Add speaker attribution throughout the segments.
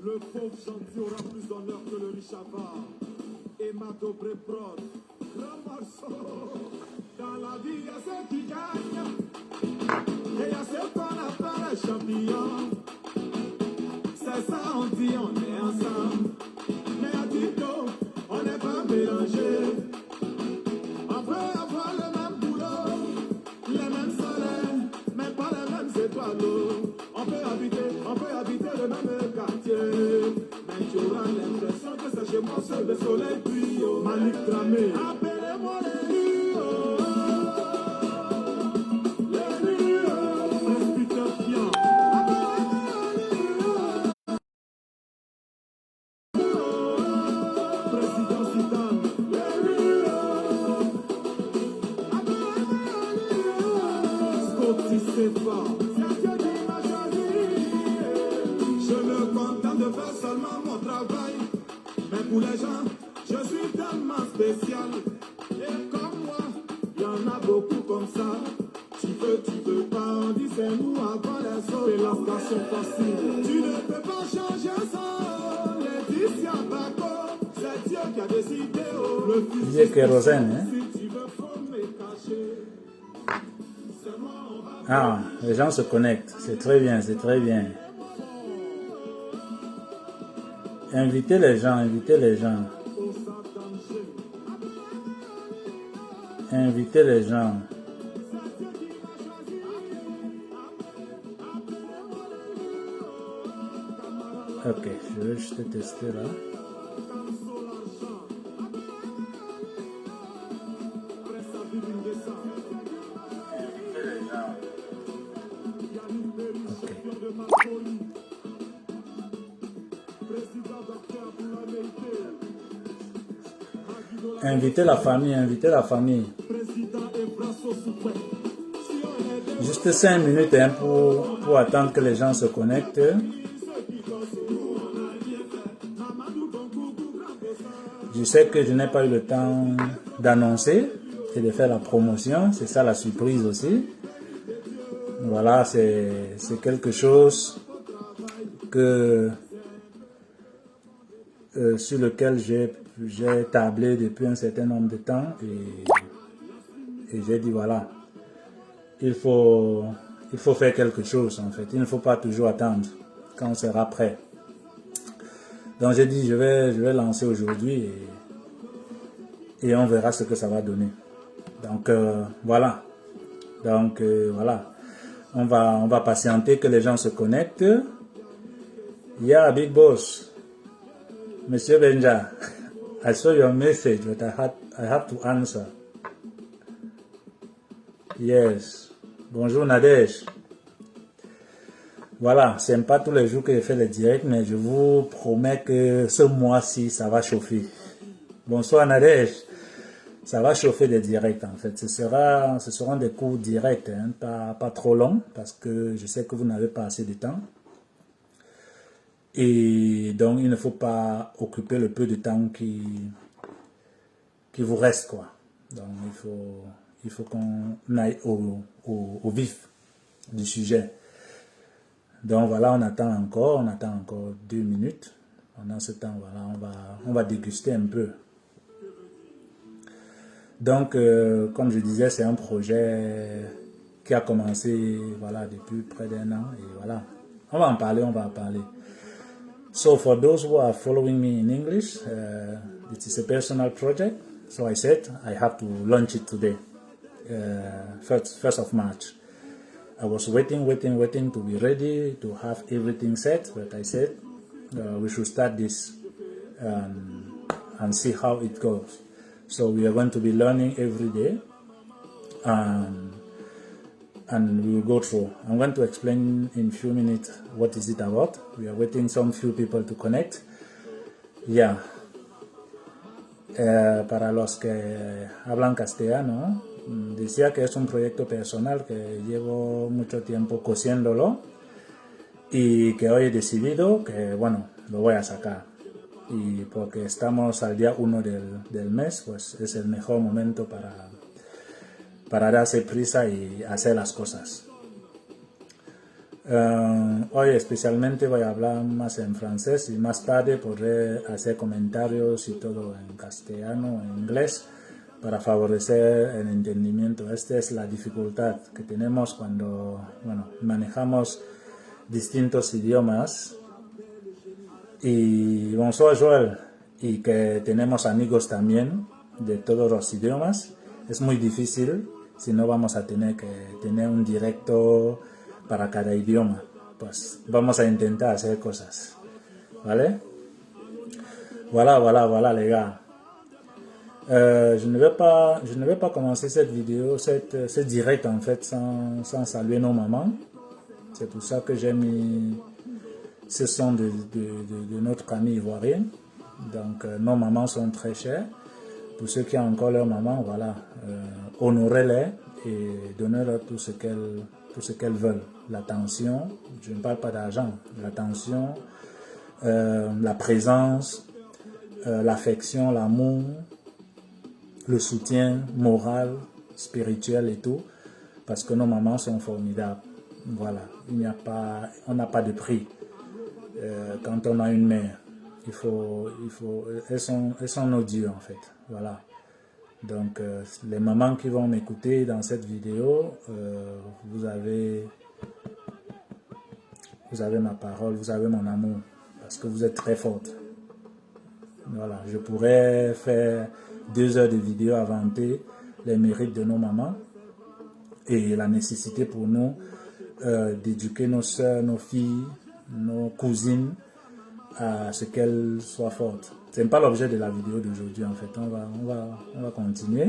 Speaker 1: Le pauvre gentil aura plus d'honneur que le riche avare. Et ma dobré prod, grand morceau. Dans la vie, il y a ceux qui gagnent. Et il y a ceux qu'on appelle les champions. C'est ça, on dit, on est ensemble. Mais à Tito, on n'est pas mélangés. On peut avoir le même boulot, les mêmes salaires, mais pas les mêmes étoiles. On peut habiter le même quartier. Mais tu auras l'impression que c'est chez moi seul le soleil brille. Malik Dramé, appelez-moi les Rio. Les Rio, Presbyterian. Président Zidane, les Rio. Scotty Sefa, c'est Dieu qui m'a choisi. Je me contente de faire seulement mon travail. Mais pour les gens, je suis tellement spécial. Et comme moi, il y en a beaucoup comme ça. Tu veux pas, on dit c'est nous avant les autres. C'est la station facile. Tu ne peux pas changer ça. Laetitia Bako, c'est Dieu qui a décidé. Le fils
Speaker 2: Il y a kérosène, hein?
Speaker 1: si tu veux, faut me cacher. C'est moi, on va.
Speaker 2: Ah, les gens se connectent. C'est très bien, c'est très bien. Invitez les gens, invitez les gens. Invitez les gens. Ok, je vais juste tester là. Ok. Invitez la famille, invitez la famille. Juste 5 minutes hein, pour attendre que les gens se connectent. Je sais que je n'ai pas eu le temps d'annoncer et de faire la promotion. C'est ça la surprise aussi. Voilà, c'est quelque chose que sur lequel j'ai tablé depuis un certain nombre de temps et j'ai dit voilà, il faut faire quelque chose en fait. Il ne faut pas toujours attendre quand on sera prêt. Donc j'ai dit je vais lancer aujourd'hui et on verra ce que ça va donner. Donc voilà. Donc voilà. On va patienter que les gens se connectent. Yeah, big boss. Monsieur Benja, I saw your message, but I have to answer. Yes. Bonjour Nadège. Voilà, c'est pas tous les jours que je fais les directs, mais je vous promets que ce mois-ci, ça va chauffer. Bonsoir Nadège. Ça va chauffer des directs en fait. Ce seront des cours directs, hein, pas trop longs, parce que je sais que vous n'avez pas assez de temps. Et donc, il ne faut pas occuper le peu de temps qui vous reste, quoi. Donc, il faut qu'on aille au vif du sujet. Donc, voilà, on attend encore 2 minutes. Pendant ce temps, voilà, on va déguster un peu. Donc, comme je disais, c'est un projet qui a commencé, voilà, depuis près d'1 an. Et voilà, on va en parler. So for those who are following me in English, it is a personal project. So I said I have to launch it today, 1st of March. I was waiting to be ready, to have everything set, but I said we should start this and see how it goes. So we are going to be learning every day, and we will go through. I'm going to explain in a few minutes what is it about. We are waiting some few people to connect. Yeah. Para los que hablan castellano, decía que es un proyecto personal que llevo mucho tiempo cosiéndolo y que hoy he decidido que, bueno, lo voy a sacar. Y porque estamos al día 1 del mes, pues es el mejor momento para darse prisa y hacer las cosas. Hoy especialmente voy a hablar más en francés y más tarde podré hacer comentarios y todo en castellano, en inglés, para favorecer el entendimiento. Esta es la dificultad que tenemos cuando, bueno, manejamos distintos idiomas. Y bonsoir Joel, y que tenemos amigos también de todos los idiomas. Es muy difícil, si no vamos a tener que tener un directo para cada idioma. Pues vamos a intentar hacer cosas, ¿vale? Voilà les gars. Je ne vais pas commencer cette vidéo, ce direct en fait sans saluer nos mamans. C'est pour ça que j'ai mis ce son de notre ami ivoirien. Donc nos mamans sont très chères. Pour ceux qui ont encore leur maman, voilà, honorez-les et donnez-leur tout ce qu'elles veulent. L'attention, je ne parle pas d'argent, l'attention, la présence, l'affection, l'amour, le soutien moral, spirituel et tout, parce que nos mamans sont formidables. Voilà, on n'a pas de prix. Quand on a une mère, elles sont nos dieux en fait. Voilà. Donc les mamans qui vont m'écouter dans cette vidéo, vous avez ma parole, vous avez mon amour, parce que vous êtes très fortes. Voilà, je pourrais faire 2 heures de vidéo à vanter les mérites de nos mamans et la nécessité pour nous d'éduquer nos soeurs, nos filles, nos cousines à ce qu'elles soient fortes. Ce n'est pas l'objet de la vidéo d'aujourd'hui en fait. On va continuer.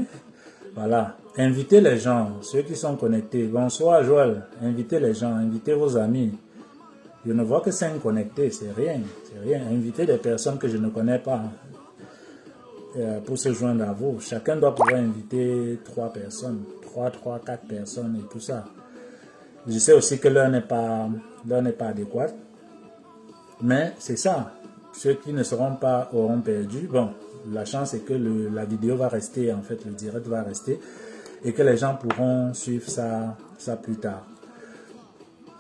Speaker 2: Voilà. Invitez les gens, ceux qui sont connectés. Bonsoir Joël. Invitez les gens, invitez vos amis. Je ne vois que 5 connectés, c'est rien. C'est rien. Invitez des personnes que je ne connais pas pour se joindre à vous. Chacun doit pouvoir inviter 3 personnes. 3, 4 personnes et tout ça. Je sais aussi que l'heure n'est pas adéquate. Mais c'est ça. Ceux qui ne seront pas auront perdu. Bon, la chance est que la vidéo va rester, en fait, le direct va rester. Et que les gens pourront suivre ça plus tard.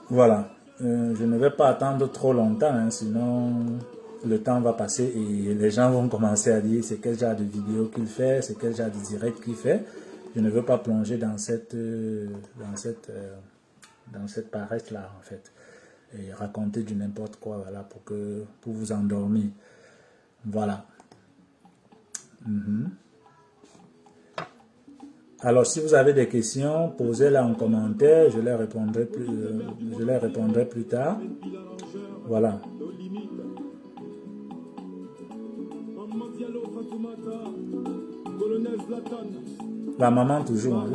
Speaker 2: Voilà. Je ne vais pas attendre trop longtemps, hein, sinon le temps va passer et les gens vont commencer à dire c'est quel genre de vidéo qu'il fait, c'est quel genre de direct qu'il fait. Je ne veux pas plonger dans cette paresse là en fait et raconter du n'importe quoi, voilà, pour vous endormir. Voilà. Alors si vous avez des questions, posez-les en commentaire, je les répondrai plus tard. Voilà. La maman toujours. Hein.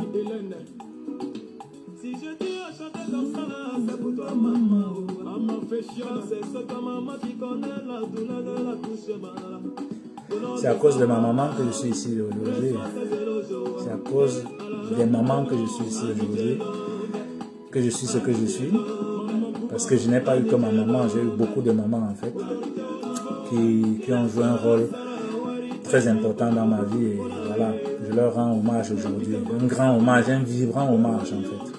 Speaker 2: Si je dis à chanter comme ça, c'est pour toi maman. Maman fait chiant, c'est ce que maman qui connaît la douleur de la touche. C'est à cause de ma maman que je suis ici aujourd'hui. C'est à cause des mamans que je suis ici aujourd'hui que je suis ce que je suis. Parce que je n'ai pas eu que ma maman, j'ai eu beaucoup de mamans en fait qui ont joué un rôle très important dans ma vie et voilà, je leur rends hommage aujourd'hui. Un grand hommage, un vibrant hommage en fait.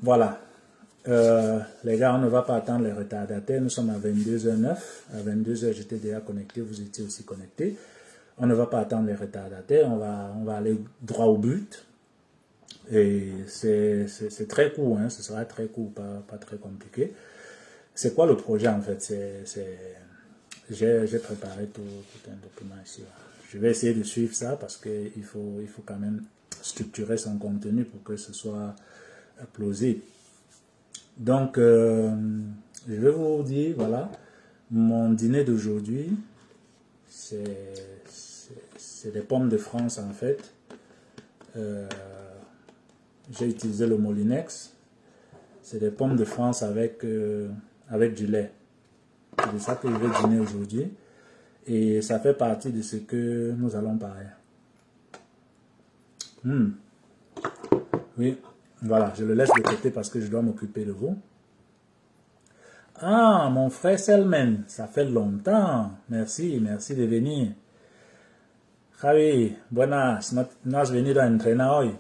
Speaker 2: Voilà. Les gars, on ne va pas attendre les retardataires. Nous sommes à 22h09. À 22h, j'étais déjà connecté. Vous étiez aussi connecté. On ne va pas attendre les retardataires. On va aller droit au but. Et c'est très court. Hein, ce sera très court, pas très compliqué. C'est quoi le projet en fait? J'ai préparé tout un document ici. Je vais essayer de suivre ça parce qu'il faut quand même structurer son contenu pour que ce soit plausible. Donc, je vais vous dire, voilà, mon dîner d'aujourd'hui, c'est des pommes de France en fait. J'ai utilisé le Molinex. C'est des pommes de France avec du lait. C'est de ça que je vais dîner aujourd'hui. Et ça fait partie de ce que nous allons parler. Oui. Voilà, je le laisse de côté parce que je dois m'occuper de vous. Ah, mon frère Selmen, ça fait longtemps. Merci de venir. Javi, buenas, no has venido a entrenar hoy.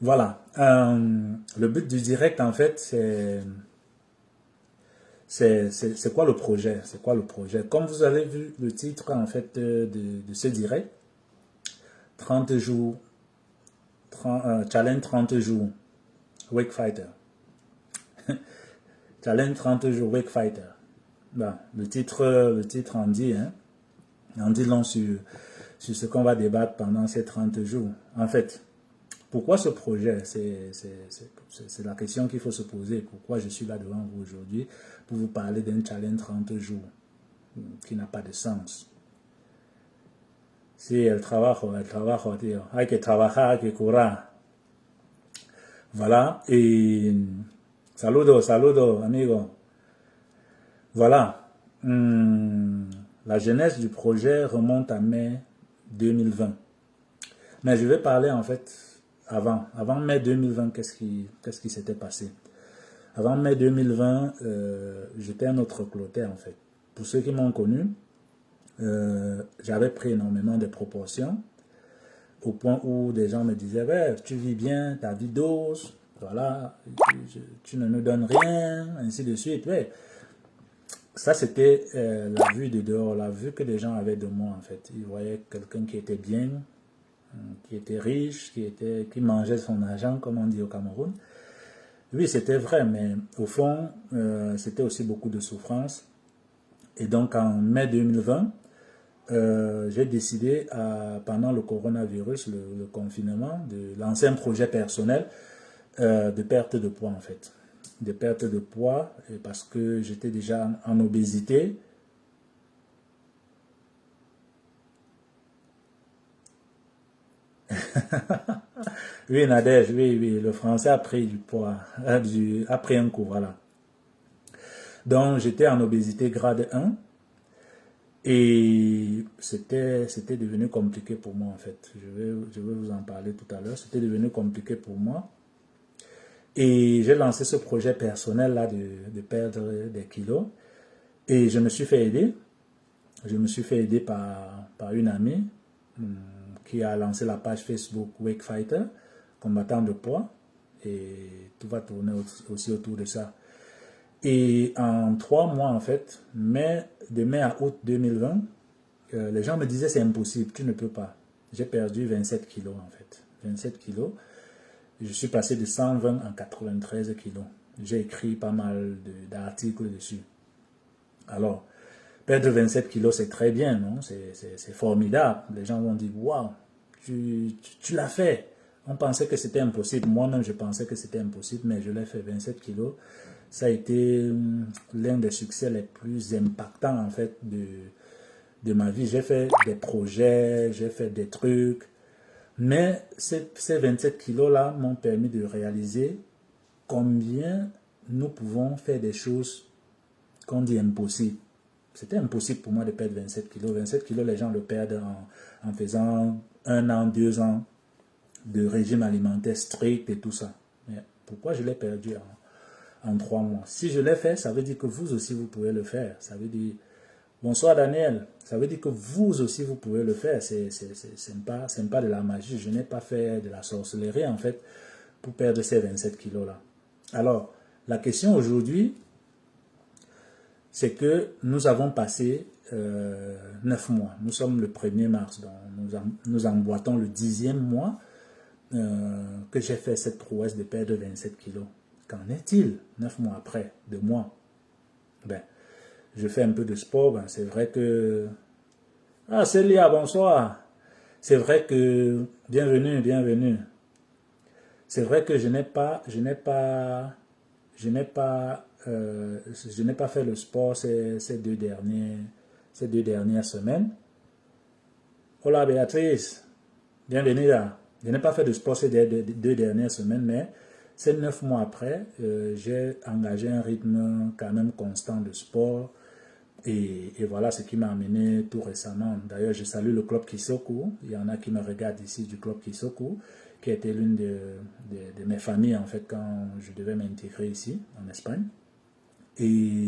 Speaker 2: Voilà. Le but du direct, en fait, c'est quoi le projet? C'est quoi le projet? Comme vous avez vu le titre, en fait, de ce direct, 30 jours, challenge 30 jours, Wake Fighter. Challenge 30 jours, Wake Fighter. Ben, le titre en dit, hein, en dit long sur ce qu'on va débattre pendant ces 30 jours. En fait, pourquoi ce projet? C'est la question qu'il faut se poser. Pourquoi je suis là devant vous aujourd'hui pour vous parler d'un challenge 30 jours qui n'a pas de sens. Si el trabajo, tío. Hay que trabajar, hay que curar. Voilà. Et saludos, amigo. Voilà. La genèse du projet remonte à mai 2020. Mais je vais parler en fait avant mai 2020, qu'est-ce qui s'était passé. Avant mai 2020, j'étais un autre clotaire en fait. Pour ceux qui m'ont connu, j'avais pris énormément de proportions au point où des gens me disaient ouais, tu vis bien, ta vie dose, voilà, tu ne nous donnes rien, ainsi de suite. Ouais. Ça, c'était la vue de dehors, la vue que les gens avaient de moi en fait. Ils voyaient quelqu'un qui était bien, qui était riche, qui mangeait son argent, comme on dit au Cameroun. Oui, c'était vrai, mais au fond, c'était aussi beaucoup de souffrance. Et donc, en mai 2020, j'ai décidé, pendant le coronavirus, le confinement, de lancer un projet personnel de perte de poids, en fait. De perte de poids, parce que j'étais déjà en obésité. Oui, Nadège, oui, le français a pris du poids, a pris un coup, voilà. Donc, j'étais en obésité grade 1 et c'était devenu compliqué pour moi, en fait. Je vais vous en parler tout à l'heure. C'était devenu compliqué pour moi. Et j'ai lancé ce projet personnel-là de perdre des kilos. Et je me suis fait aider. Je me suis fait aider par une amie qui a lancé la page Facebook Wake Fighter, combattant de poids. Et tout va tourner aussi autour de ça. Et en 3 mois, en fait, de mai à août 2020, les gens me disaient c'est impossible, tu ne peux pas. J'ai perdu 27 kilos, en fait. 27 kilos. Je suis passé de 120 à 93 kilos. J'ai écrit pas mal d'articles dessus. Alors, perdre 27 kilos, c'est très bien, non? C'est formidable. Les gens vont dire, waouh, tu l'as fait. On pensait que c'était impossible. Moi-même, je pensais que c'était impossible, mais je l'ai fait. 27 kilos. Ça a été l'un des succès les plus impactants, en fait, de ma vie. J'ai fait des projets, j'ai fait des trucs. Mais ces 27 kilos-là m'ont permis de réaliser combien nous pouvons faire des choses qu'on dit impossibles. C'était impossible pour moi de perdre 27 kilos. 27 kilos, les gens le perdent en faisant 1 an, 2 ans de régime alimentaire strict et tout ça. Mais pourquoi je l'ai perdu en 3 mois? Si je l'ai fait, ça veut dire que vous aussi, vous pouvez le faire. Ça veut dire, bonsoir Daniel, ça veut dire que vous aussi, vous pouvez le faire. C'est pas de la magie. Je n'ai pas fait de la sorcellerie, en fait, pour perdre ces 27 kilos-là. Alors, la question aujourd'hui, c'est que nous avons passé 9 mois. Nous sommes le 1er mars, donc nous emboîtons le 10e mois que j'ai fait cette prouesse de perdre 27 kilos. Qu'en est-il 9 mois après, 2 mois? Ben, je fais un peu de sport, ben, c'est vrai que... Ah, Célia, bonsoir. C'est vrai que... Bienvenue. C'est vrai que je n'ai pas fait le sport ces deux dernières semaines. Hola Béatrice, bienvenue là. Je n'ai pas fait de sport ces deux dernières semaines, mais ces 9 mois après, j'ai engagé un rythme quand même constant de sport. Et voilà ce qui m'a amené tout récemment. D'ailleurs, je salue le club Kisoku. Il y en a qui me regardent ici du club Kisoku, qui était l'une de mes familles en fait quand je devais m'intégrer ici en Espagne. Et